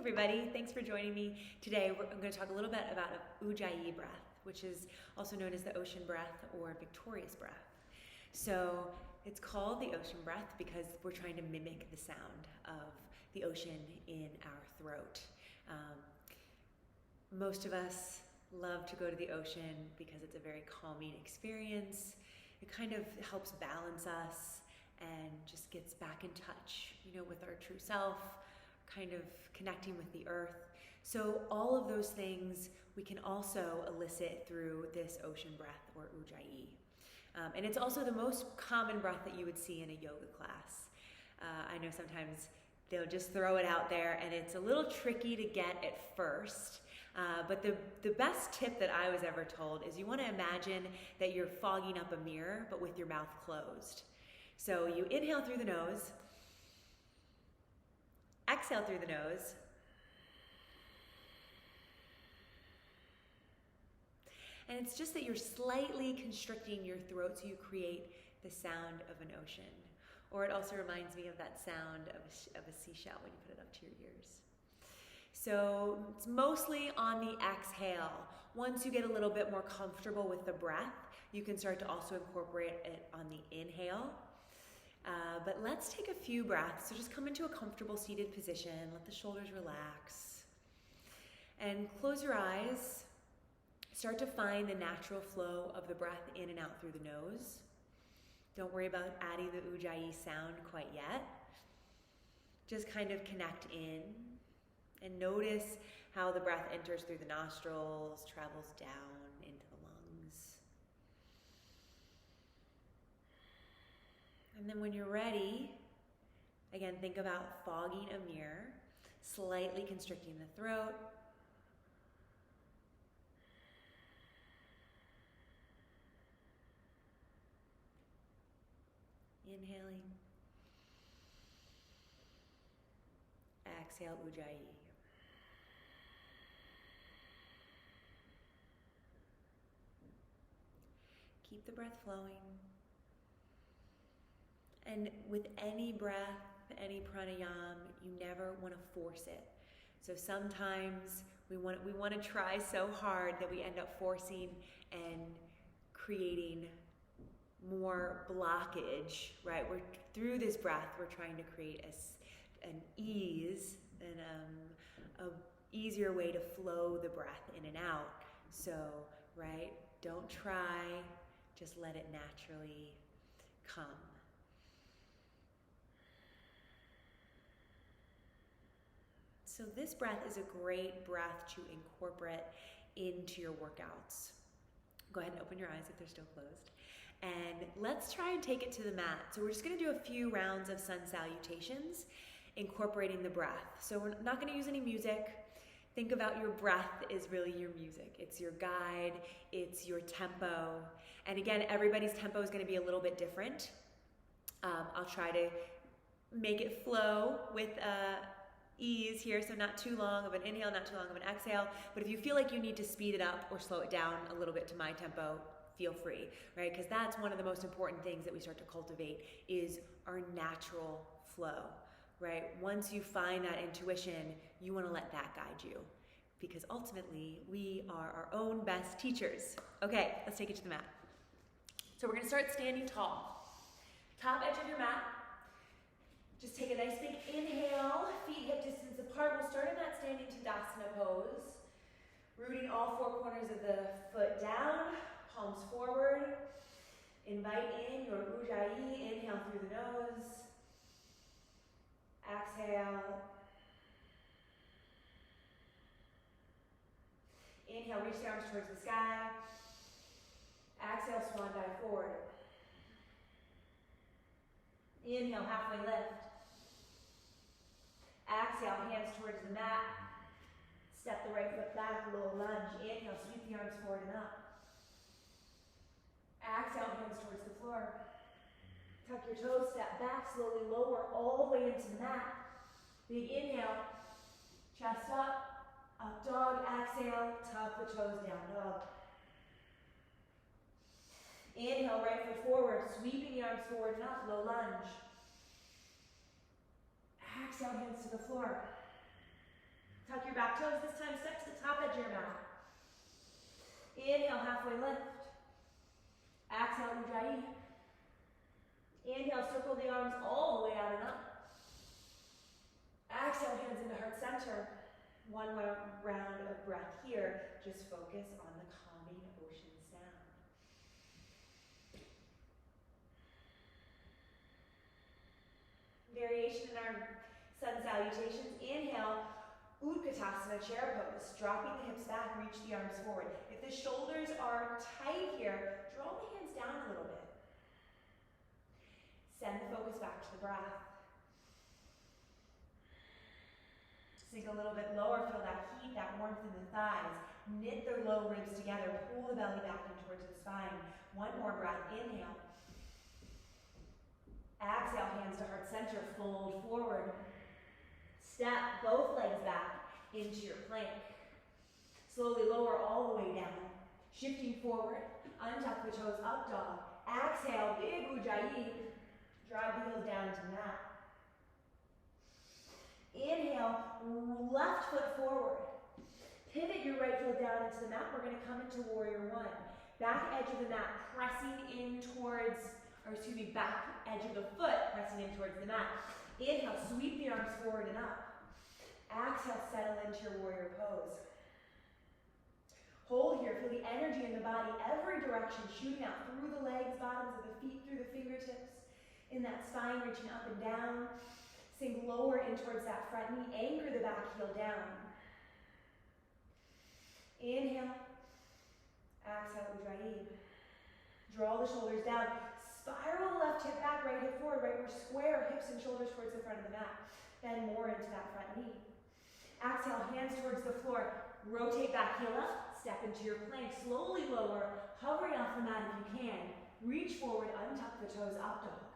everybody. Thanks for joining me today. I'm going to talk a little bit about Ujjayi breath, which is also known as the ocean breath or victorious breath. So it's called the ocean breath because we're trying to mimic the sound of the ocean in our throat. Most of us love to go to the ocean because it's a very calming experience. It kind of helps balance us and just gets back in touch, with our true self, kind of connecting with the earth. So all of those things we can also elicit through this ocean breath or Ujjayi. And it's also the most common breath that you would see in a yoga class. I know sometimes they'll just throw it out there and it's a little tricky to get at first. But the best tip that I was ever told is you want to imagine that you're fogging up a mirror, but with your mouth closed. So you inhale through the nose, exhale through the nose, and it's just that you're slightly constricting your throat so you create the sound of an ocean. Or it also reminds me of that sound of a seashell when you put it up to your ears. So it's mostly on the exhale. Once you get a little bit more comfortable with the breath, you can start to also incorporate it on the inhale. But let's take a few breaths. So just come into a comfortable seated position. Let the shoulders relax. And close your eyes. Start to find the natural flow of the breath in and out through the nose. Don't worry about adding the Ujjayi sound quite yet. Just kind of connect in and notice how the breath enters through the nostrils, travels down into the lungs. And then when you're ready, again, think about fogging a mirror, slightly constricting the throat. Inhaling. Exhale, Ujjayi. Keep the breath flowing. And with any breath, any pranayama, you never want to force it. So sometimes we want to try so hard that we end up forcing and creating more blockage, right? Through this breath, we're trying to create an ease and a easier way to flow the breath in and out. So, right, don't try, just let it naturally come. So this breath is a great breath to incorporate into your workouts. Go ahead and open your eyes if they're still closed. And let's try and take it to the mat. So we're just going to do a few rounds of Sun Salutations, incorporating the breath. So we're not going to use any music. Think about your breath is really your music. It's your guide. It's your tempo. And again, everybody's tempo is going to be a little bit different. I'll try to make it flow with ease here, so not too long of an inhale, not too long of an exhale. But if you feel like you need to speed it up or slow it down a little bit to my tempo, feel free, right? Because that's one of the most important things that we start to cultivate is our natural flow, right? Once you find that intuition, you want to let that guide you because ultimately we are our own best teachers. Okay, let's take it to the mat. So we're going to start standing tall. Top edge of your mat. Just take a nice big inhale, feet hip distance apart. We'll start in that standing Tadasana pose. Rooting all four corners of the foot down, palms forward. Invite in your Ujjayi. Inhale through the nose. Exhale. Inhale, reach the arms towards the sky. Exhale, swan dive forward. Inhale, halfway lift. Exhale, hands towards the mat. Step the right foot back, low lunge. Inhale, sweep the arms forward and up. Exhale, hands towards the floor. Tuck your toes, step back, slowly lower all the way into the mat. Big inhale, chest up dog. Exhale, tuck the toes down dog. Inhale, right foot forward, sweeping the arms forward and up, low lunge. Exhale, hands to the floor. back toes this time, step to the top edge of your mat. Inhale, halfway lift. Exhale, Ujjayi. Inhale, circle the arms all the way out and up. Exhale, hands into heart center. One more round of breath here. Just focus on the calming ocean sound. Variation in our Sun Salutations. Inhale, Utkatasana, chair pose. Dropping the hips back, reach the arms forward. If the shoulders are tight here, draw the hands down a little bit. Send the focus back to the breath. Sink a little bit lower, feel that heat, that warmth in the thighs. Knit the low ribs together, pull the belly back in towards the spine. One more breath, inhale. Exhale, hands to heart center, fold forward. Step both legs back into your plank. Slowly lower all the way down. Shifting forward, untuck the toes, up dog. Exhale, big Ujjayi. Drive the heels down to mat. Inhale, left foot forward. Pivot your right foot down into the mat. We're going to come into warrior one. Back edge of the mat, pressing in towards, back edge of the foot, pressing in towards the mat. Inhale, sweep the arms forward and up. Exhale, settle into your warrior pose. Hold here, feel the energy in the body, every direction, shooting out through the legs, bottoms of the feet, through the fingertips. In that spine, reaching up and down. Sink lower in towards that front knee. Anchor the back heel down. Inhale. Exhale, Ujjayi. Draw the shoulders down. Spiral the left hip back, right hip forward, right we're square, hips and shoulders towards the front of the mat. Bend more into that front knee. Exhale, hands towards the floor. Rotate back, heel up. Step into your plank. Slowly lower, hovering off the mat if you can. Reach forward, untuck the toes, up dog.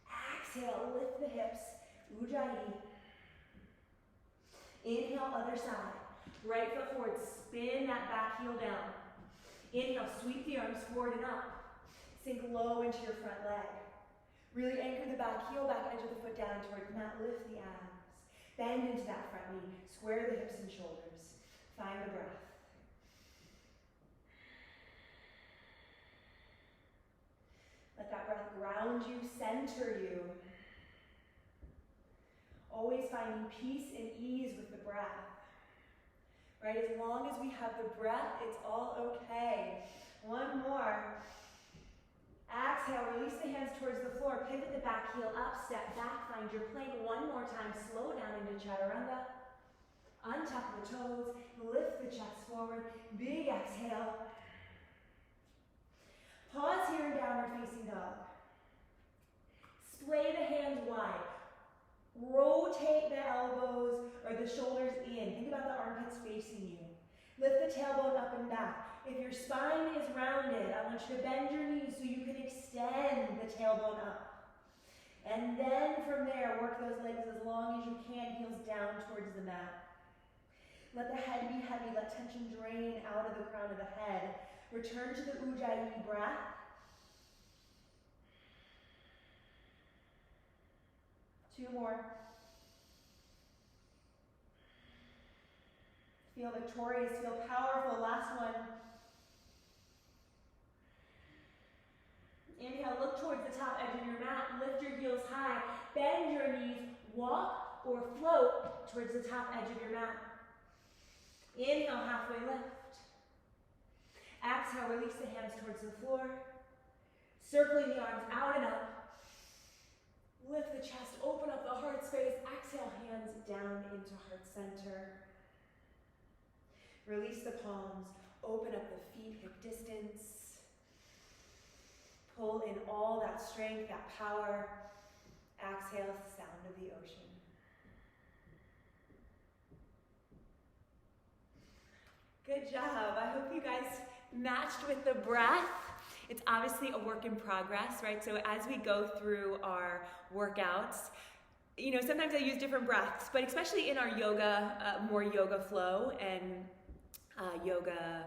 Exhale, lift the hips, Ujjayi. Inhale, other side. Right foot forward, spin that back heel down. Inhale, sweep the arms forward and up. Sink low into your front leg. Really anchor the back heel, back edge of the foot down towards the mat. Lift the abs. Bend into that front knee. Square the hips and shoulders. Find the breath. Let that breath ground you, center you. Always finding peace and ease with the breath. Right, as long as we have the breath, it's all okay. One more. Exhale, release the hands towards the floor. Pivot the back heel up, step back, find your plank. One more time, slow down into chaturanga. Untuck the toes, lift the chest forward. Big exhale. Pause here in downward facing dog. Splay the hands wide. Rotate the elbows or the shoulders in. Think about the armpits facing you. Lift the tailbone up and back. If your spine is rounded, I want you to bend your knees so you can extend the tailbone up. And then from there, work those legs as long as you can, heels down towards the mat. Let the head be heavy. Let tension drain out of the crown of the head. Return to the Ujjayi breath. Two more. Feel victorious, feel powerful. Last one. Inhale, look towards the top edge of your mat. Lift your heels high. Bend your knees. Walk or float towards the top edge of your mat. Inhale, halfway lift. Exhale, release the hands towards the floor. Circling the arms out and up. Lift the chest, open up the heart space. Exhale, hands down into heart center. Release the palms, open up the feet, hip distance. Pull in all that strength, that power. Exhale, sound of the ocean. Good job. I hope you guys matched with the breath. It's obviously a work in progress, right? So as we go through our workouts, sometimes I use different breaths, but especially in our yoga, more yoga flow and yoga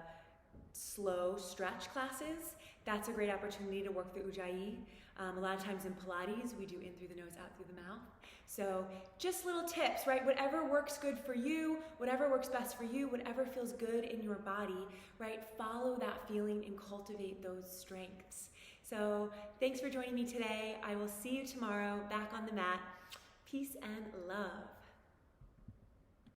slow stretch classes, that's a great opportunity to work the Ujjayi. A lot of times in Pilates, we do in through the nose, out through the mouth. So just little tips, right? Whatever works good for you, whatever works best for you, whatever feels good in your body, right? Follow that feeling and cultivate those strengths. So thanks for joining me today. I will see you tomorrow back on the mat. Peace and love.